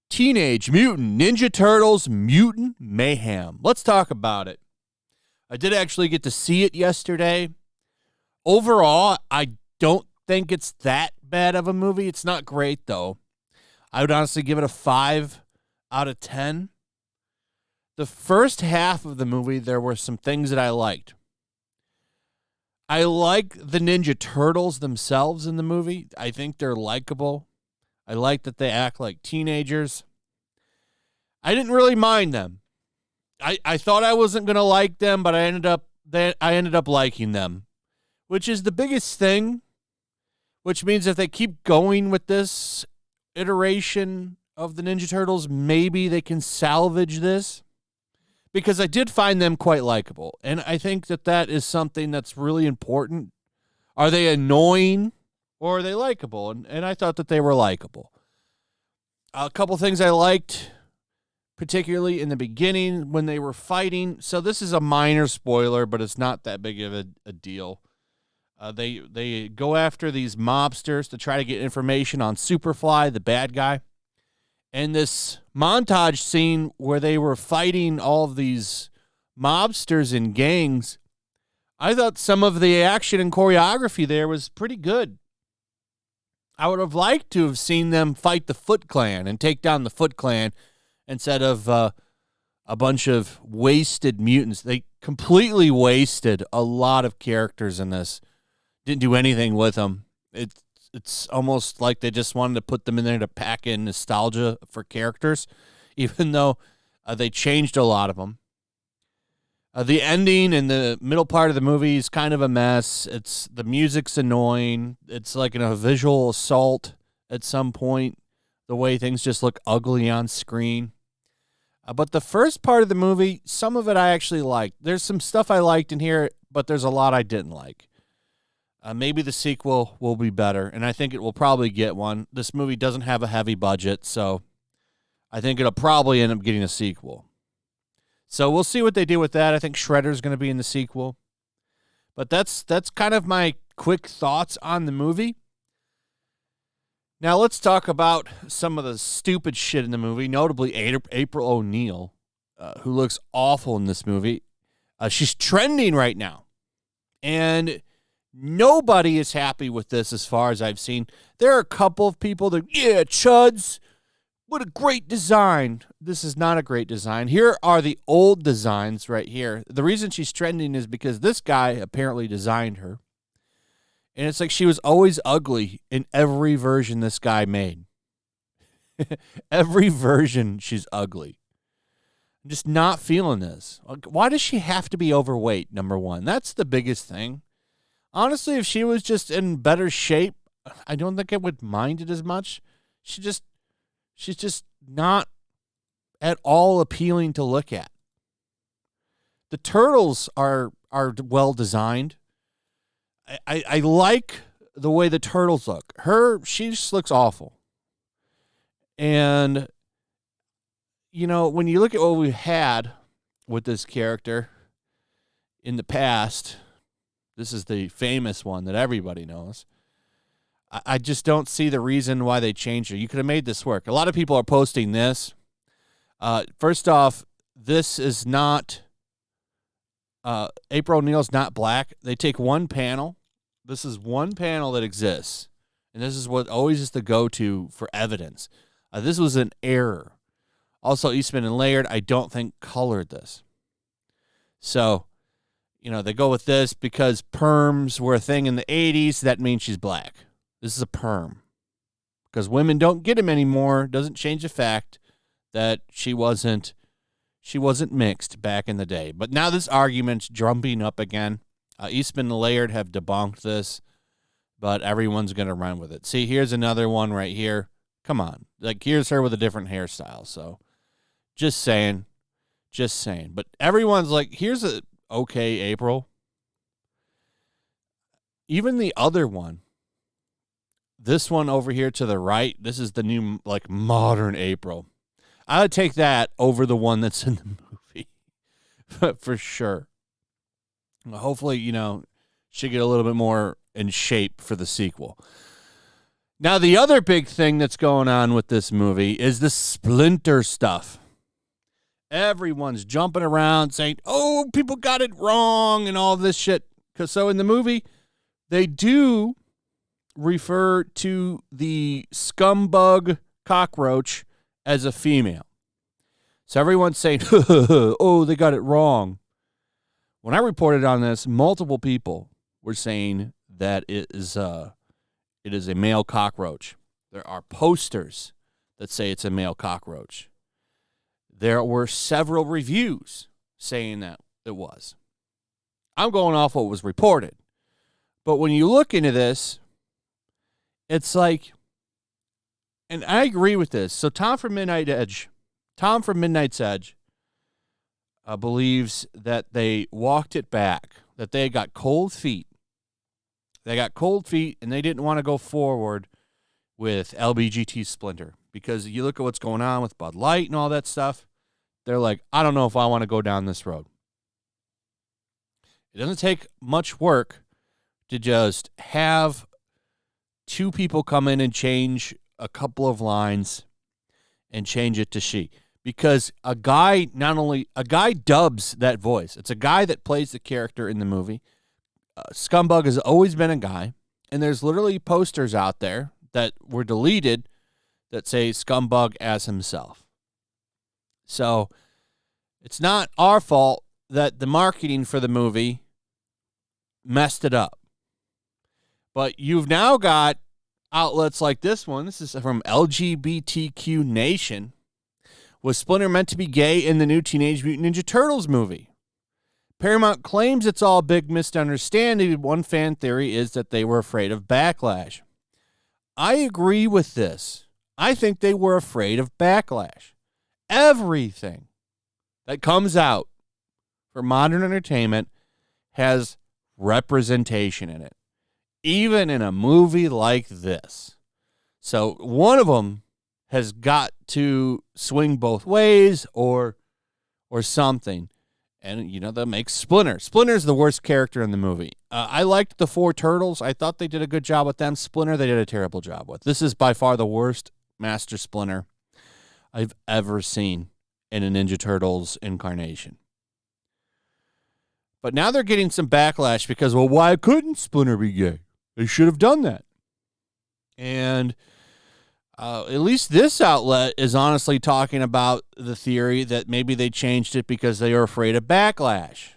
Teenage Mutant Ninja Turtles Mutant Mayhem. Let's talk about it. I did actually get to see it yesterday. Overall, I don't think it's that bad of a movie. It's not great, though. I would honestly give it a 5 out of 10. The first half of the movie, there were some things that I liked. I like the Ninja Turtles themselves in the movie. I think they're likable. I like that they act like teenagers. I didn't really mind them. I thought I wasn't going to like them, but I ended up liking them, which is the biggest thing, which means if they keep going with this iteration of the Ninja Turtles, maybe they can salvage this, because I did find them quite likable, and I think that is something that's really important. Are they annoying or are they likable? And I thought that they were likable. A couple things I liked, particularly in the beginning when they were fighting. So this is a minor spoiler, but it's not that big of a deal. They go after these mobsters to try to get information on Superfly, the bad guy. And this montage scene where they were fighting all of these mobsters and gangs, I thought some of the action and choreography there was pretty good. I would have liked to have seen them fight the Foot Clan and take down the Foot Clan instead of a bunch of wasted mutants. They completely wasted a lot of characters in this. Didn't do anything with them. It's almost like they just wanted to put them in there to pack in nostalgia for characters, even though they changed a lot of them. The ending and the middle part of the movie is kind of a mess. The music's annoying. It's like a visual assault at some point, the way things just look ugly on screen. But the first part of the movie, some of it I actually liked. There's some stuff I liked in here, but there's a lot I didn't like. Maybe the sequel will be better, and I think it will probably get one. This movie doesn't have a heavy budget, so I think it'll probably end up getting a sequel. So we'll see what they do with that. I think Shredder's going to be in the sequel. But that's kind of my quick thoughts on the movie. Now let's talk about some of the stupid shit in the movie, notably April O'Neil, who looks awful in this movie. She's trending right now. And nobody is happy with this as far as I've seen. There are a couple of people that, yeah, chuds, what a great design. This is not a great design. Here are the old designs right here. The reason she's trending is because this guy apparently designed her. And it's like she was always ugly in every version this guy made. Every version, she's ugly. I'm just not feeling this. Why does she have to be overweight, number one? That's the biggest thing. Honestly, if she was just in better shape, I don't think I would mind it as much. She's just not at all appealing to look at. The turtles are well designed. I like the way the turtles look. She just looks awful. And, you know, when you look at what we had with this character in the past, this is the famous one that everybody knows. I just don't see the reason why they changed her. You could have made this work. A lot of people are posting this. First off, this is not... April O'Neil's not black. They take one panel. This is one panel that exists. And this is what always is the go-to for evidence. This was an error. Also, Eastman and Laird, I don't think colored this. So, you know, they go with this because perms were a thing in the 80s. That means she's black. This is a perm. Because women don't get them anymore. Doesn't change the fact that she wasn't mixed back in the day. But now this argument's jumping up again. Eastman and Laird have debunked this, but everyone's going to run with it. See, here's another one right here. Come on. Like, here's her with a different hairstyle. So, just saying. But everyone's like, here's a okay April. Even the other one, this one over here to the right, this is the new, like, modern April. I would take that over the one that's in the movie, for sure. Hopefully, you know, should get a little bit more in shape for the sequel. Now, the other big thing that's going on with this movie is the Splinter stuff. Everyone's jumping around saying, oh, people got it wrong and all this shit. So in the movie, they do refer to the scumbug cockroach as a female. So everyone's saying, oh, they got it wrong. When I reported on this, multiple people were saying that it is a male cockroach. There are posters that say it's a male cockroach. There were several reviews saying that it was. I'm going off what was reported. But when you look into this, it's like, and I agree with this. So Tom from Midnight's Edge believes that they walked it back, that they got cold feet. They got cold feet, and they didn't want to go forward with LBGT Splinter because you look at what's going on with Bud Light and all that stuff. They're like, I don't know if I want to go down this road. It doesn't take much work to just have two people come in and change a couple of lines and change it to she. Because a guy dubs that voice. It's a guy that plays the character in the movie. Scumbug has always been a guy. And there's literally posters out there that were deleted that say Scumbug as himself. So it's not our fault that the marketing for the movie messed it up. But you've now got outlets like this one. This is from LGBTQ Nation. Was Splinter meant to be gay in the new Teenage Mutant Ninja Turtles movie? Paramount claims it's all a big misunderstanding. One fan theory is that they were afraid of backlash. I agree with this. I think they were afraid of backlash. Everything that comes out for modern entertainment has representation in it, even in a movie like this. So one of them has got to swing both ways or something. And, that makes Splinter. Splinter's the worst character in the movie. I liked the 4 Turtles. I thought they did a good job with them. Splinter, they did a terrible job with. This is by far the worst Master Splinter I've ever seen in a Ninja Turtles incarnation. But now they're getting some backlash because, well, why couldn't Splinter be gay? They should have done that. And at least this outlet is honestly talking about the theory that maybe they changed it because they were afraid of backlash.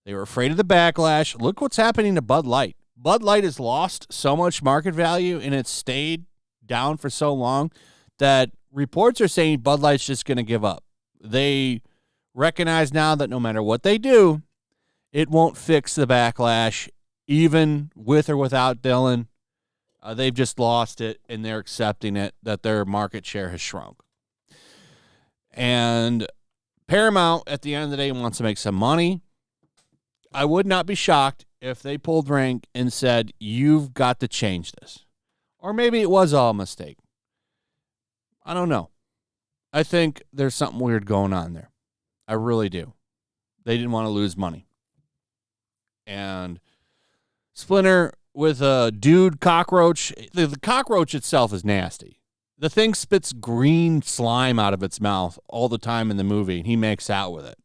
They were afraid of the backlash. Look what's happening to Bud Light. Bud Light has lost so much market value and it's stayed down for so long that reports are saying Bud Light's just going to give up. They recognize now that no matter what they do, it won't fix the backlash, even with or without Dylan. They've just lost it, and they're accepting it, that their market share has shrunk. And Paramount, at the end of the day, wants to make some money. I would not be shocked if they pulled rank and said, you've got to change this. Or maybe it was all a mistake. I don't know. I think there's something weird going on there. I really do. They didn't want to lose money. And Splinter with a dude cockroach. The cockroach itself is nasty. The thing spits green slime out of its mouth all the time in the movie, and he makes out with it.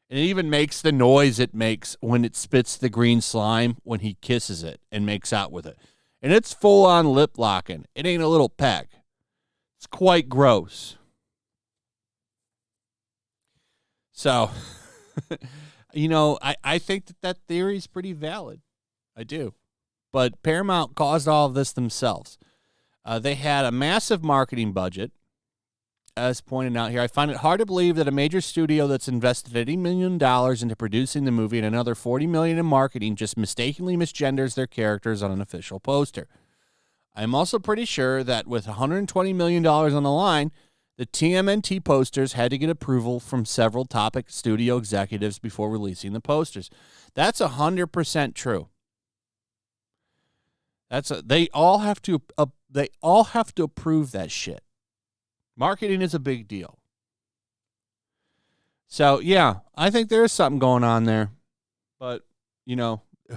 And it even makes the noise it makes when it spits the green slime when he kisses it and makes out with it. And it's full-on lip locking. It ain't a little peck. It's quite gross. So, I think that theory is pretty valid. I do. But Paramount caused all of this themselves. They had a massive marketing budget, as pointed out here. I find it hard to believe that a major studio that's invested $80 million into producing the movie and another $40 million in marketing just mistakenly misgenders their characters on an official poster. I'm also pretty sure that with $120 million on the line, the TMNT posters had to get approval from several top studio executives before releasing the posters. That's 100% true. They all have to approve that shit. Marketing is a big deal. So, yeah, I think there is something going on there. But,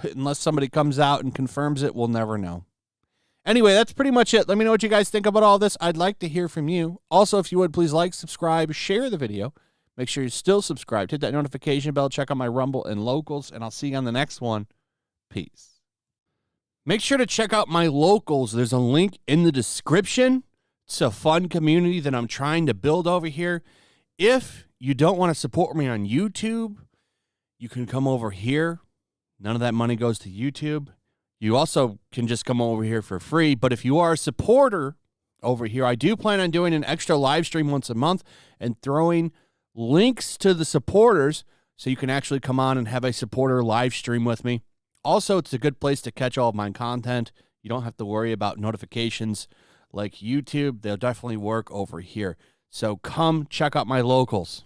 unless somebody comes out and confirms it, we'll never know. Anyway, that's pretty much it. Let me know what you guys think about all this. I'd like to hear from you. Also, if you would, please like, subscribe, share the video. Make sure you're still subscribed. Hit that notification bell. Check out my Rumble and Locals, and I'll see you on the next one. Peace. Make sure to check out my Locals. There's a link in the description. It's a fun community that I'm trying to build over here. If you don't want to support me on YouTube, you can come over here. None of that money goes to YouTube. You also can just come over here for free. But if you are a supporter over here, I do plan on doing an extra live stream once a month and throwing links to the supporters so you can actually come on and have a supporter live stream with me. Also, it's a good place to catch all of my content. You don't have to worry about notifications like YouTube. They'll definitely work over here. So come check out my Locals.